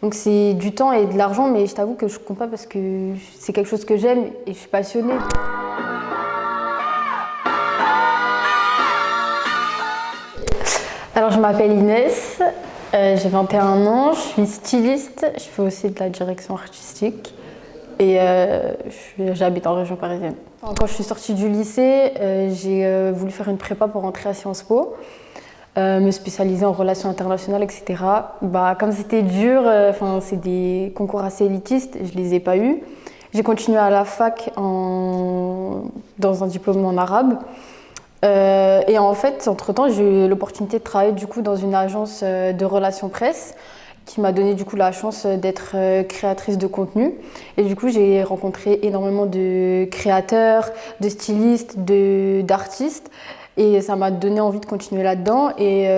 Donc c'est du temps et de l'argent, mais je t'avoue que je compte pas parce que c'est quelque chose que j'aime et je suis passionnée. Alors je m'appelle Inès, j'ai 21 ans, je suis styliste, je fais aussi de la direction artistique et j'habite en région parisienne. Quand je suis sortie du lycée, j'ai voulu faire une prépa pour rentrer à Sciences Po, me spécialiser en relations internationales, etc. Comme c'était dur, c'est des concours assez élitistes, je les ai pas eus. J'ai continué à la fac dans un diplôme en arabe. Et en fait, entre-temps, j'ai eu l'opportunité de travailler du coup dans une agence de relations presse qui m'a donné du coup la chance d'être créatrice de contenu. Et du coup, j'ai rencontré énormément de créateurs, de stylistes, d'artistes. Et ça m'a donné envie de continuer là-dedans. Et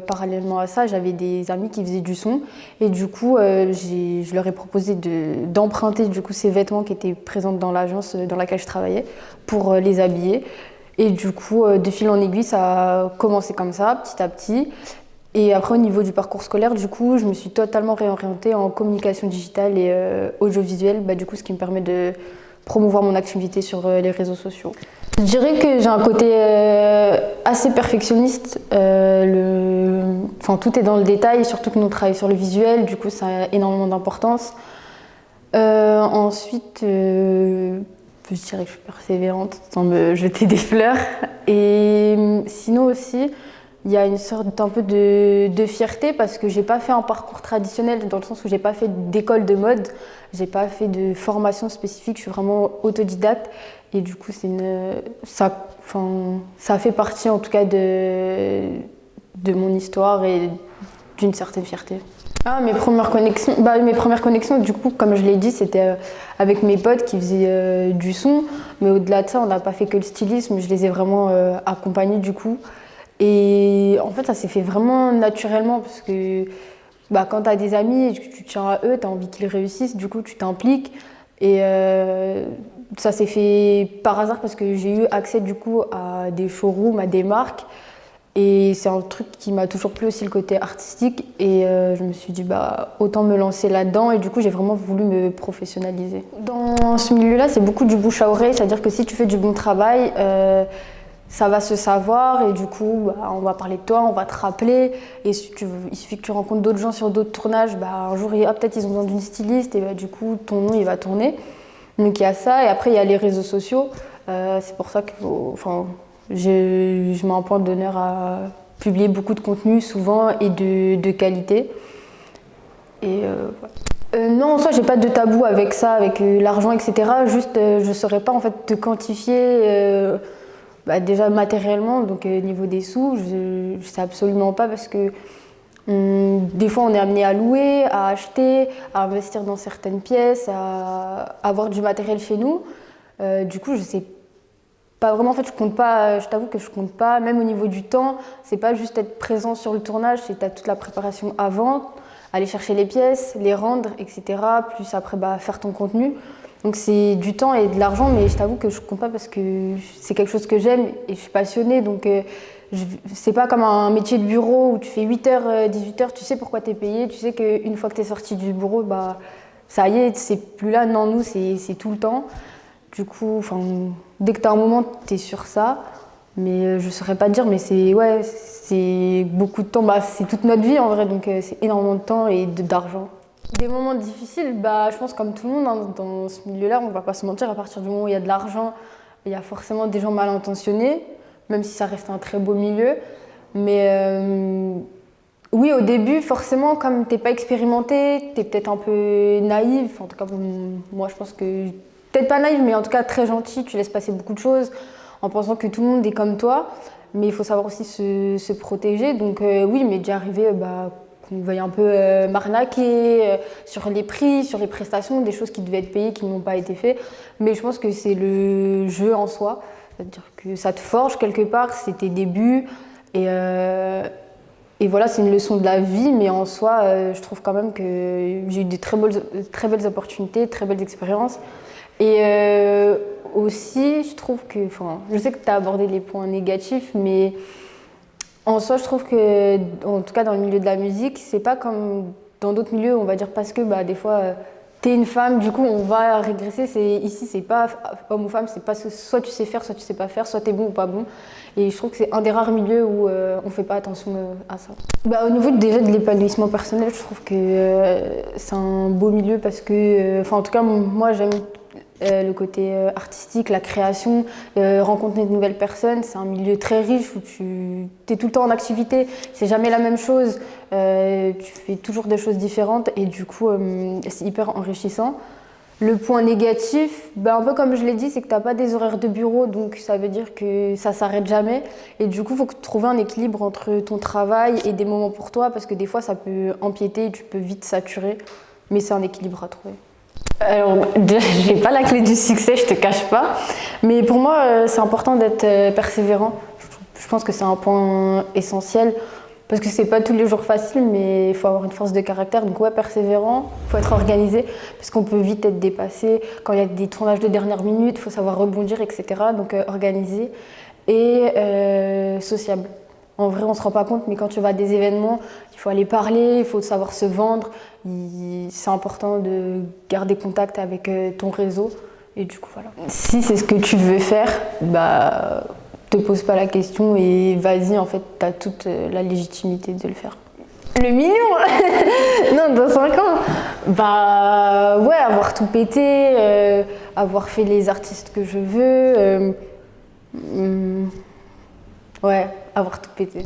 parallèlement à ça, j'avais des amis qui faisaient du son. Et du coup, je leur ai proposé d'emprunter du coup ces vêtements qui étaient présents dans l'agence dans laquelle je travaillais pour les habiller. Et du coup, de fil en aiguille, ça a commencé comme ça, petit à petit. Et après, au niveau du parcours scolaire, du coup, je me suis totalement réorientée en communication digitale et audiovisuelle, du coup, ce qui me permet de promouvoir mon activité sur les réseaux sociaux. Je dirais que j'ai un côté assez perfectionniste. Tout est dans le détail, surtout que nous travaillons sur le visuel, du coup, ça a énormément d'importance. Ensuite, je dirais que je suis persévérante sans me jeter des fleurs. Et sinon aussi, il y a une sorte un peu de fierté parce que j'ai pas fait un parcours traditionnel dans le sens où j'ai pas fait d'école de mode, j'ai pas fait de formation spécifique, je suis vraiment autodidacte et du coup ça fait partie en tout cas de mon histoire et d'une certaine fierté. Mes premières connexions, du coup, comme je l'ai dit, c'était avec mes potes qui faisaient du son. Mais au-delà de ça, on n'a pas fait que le stylisme, je les ai vraiment accompagnés du coup. Et en fait, ça s'est fait vraiment naturellement parce que quand tu as des amis et que tu tiens à eux, tu as envie qu'ils réussissent, du coup, tu t'impliques. Et ça s'est fait par hasard parce que j'ai eu accès du coup à des showrooms, à des marques. Et c'est un truc qui m'a toujours plu aussi, le côté artistique. Et je me suis dit, autant me lancer là-dedans. Et du coup, j'ai vraiment voulu me professionnaliser. Dans ce milieu-là, c'est beaucoup du bouche à oreille. C'est-à-dire que si tu fais du bon travail, ça va se savoir. Et du coup, on va parler de toi, on va te rappeler. Et il suffit que tu rencontres d'autres gens sur d'autres tournages. Un jour, peut-être ils ont besoin d'une styliste. Et du coup, ton nom, il va tourner. Donc il y a ça. Et après, il y a les réseaux sociaux. C'est pour ça qu'il faut... Je mets un point d'honneur à publier beaucoup de contenu souvent et de qualité. Et non, en soi, j'ai pas de tabou avec ça, avec l'argent, etc. Juste, je saurais pas en fait te quantifier déjà matériellement, donc niveau des sous, je sais absolument pas parce que des fois on est amené à louer, à acheter, à investir dans certaines pièces, à avoir du matériel chez nous. Du coup, je sais pas vraiment, en fait, je compte pas, je t'avoue que je compte pas, même au niveau du temps, c'est pas juste être présent sur le tournage, c'est t'as toute la préparation avant, aller chercher les pièces, les rendre, etc. Plus après, faire ton contenu. Donc c'est du temps et de l'argent, mais je t'avoue que je compte pas parce que c'est quelque chose que j'aime et je suis passionnée. Donc c'est pas comme un métier de bureau où tu fais 8h, 18h, tu sais pourquoi tu es payé, tu sais qu'une fois que tu es sorti du bureau, ça y est, c'est plus là. Non, nous, c'est tout le temps. Du coup, dès que tu as un moment, tu es sur ça. Mais je ne saurais pas dire, mais c'est beaucoup de temps. C'est toute notre vie en vrai, donc c'est énormément de temps et d'argent. Des moments difficiles, je pense comme tout le monde hein, dans ce milieu-là, on ne va pas se mentir, à partir du moment où il y a de l'argent, il y a forcément des gens mal intentionnés, même si ça reste un très beau milieu. Mais oui, au début, forcément, comme tu n'es pas expérimenté, tu es peut-être un peu naïve. En tout cas, moi je pense que... Peut-être pas naïve, mais en tout cas très gentil, tu laisses passer beaucoup de choses en pensant que tout le monde est comme toi. Mais il faut savoir aussi se protéger. Donc oui, il m'est déjà arrivé qu'on veuille un peu m'arnaquer sur les prix, sur les prestations, des choses qui devaient être payées qui n'ont pas été faites. Mais je pense que c'est le jeu en soi. C'est-à-dire que ça te forge quelque part, c'est tes débuts. Et voilà, c'est une leçon de la vie, mais en soi, je trouve quand même que j'ai eu de très belles opportunités, très belles expériences. Et aussi, je trouve que, je sais que tu as abordé les points négatifs, mais en soi, je trouve que, en tout cas dans le milieu de la musique, c'est pas comme dans d'autres milieux, on va dire parce que des fois, t'es une femme, du coup, on va régresser. Ici, c'est pas homme ou femme, c'est pas soit tu sais faire, soit tu sais pas faire, soit t'es bon ou pas bon. Et je trouve que c'est un des rares milieux où on fait pas attention à ça. Au niveau déjà de l'épanouissement personnel, je trouve que c'est un beau milieu parce que, en tout cas, moi, j'aime le côté artistique, la création, rencontrer de nouvelles personnes. C'est un milieu très riche où tu es tout le temps en activité, c'est jamais la même chose, tu fais toujours des choses différentes et du coup c'est hyper enrichissant. Le point négatif, un peu comme je l'ai dit, c'est que tu n'as pas des horaires de bureau, donc ça veut dire que ça s'arrête jamais. Et du coup, il faut trouver un équilibre entre ton travail et des moments pour toi, parce que des fois, ça peut empiéter et tu peux vite saturer. Mais c'est un équilibre à trouver. Alors, j'ai pas la clé du succès, je te cache pas. Mais pour moi, c'est important d'être persévérant. Je pense que c'est un point essentiel. Parce que c'est pas tous les jours facile, mais il faut avoir une force de caractère. Donc ouais, persévérant, il faut être organisé, parce qu'on peut vite être dépassé. Quand il y a des tournages de dernière minute, il faut savoir rebondir, etc. Donc organisé et sociable. En vrai, on se rend pas compte, mais quand tu vas à des événements, il faut aller parler, il faut savoir se vendre. C'est important de garder contact avec ton réseau. Et du coup, voilà. Si c'est ce que tu veux faire, te pose pas la question et vas-y, en fait, tu as toute la légitimité de le faire. Le million. Non, dans 5 ans, ouais, avoir tout pété, avoir fait les artistes que je veux, ouais, avoir tout pété.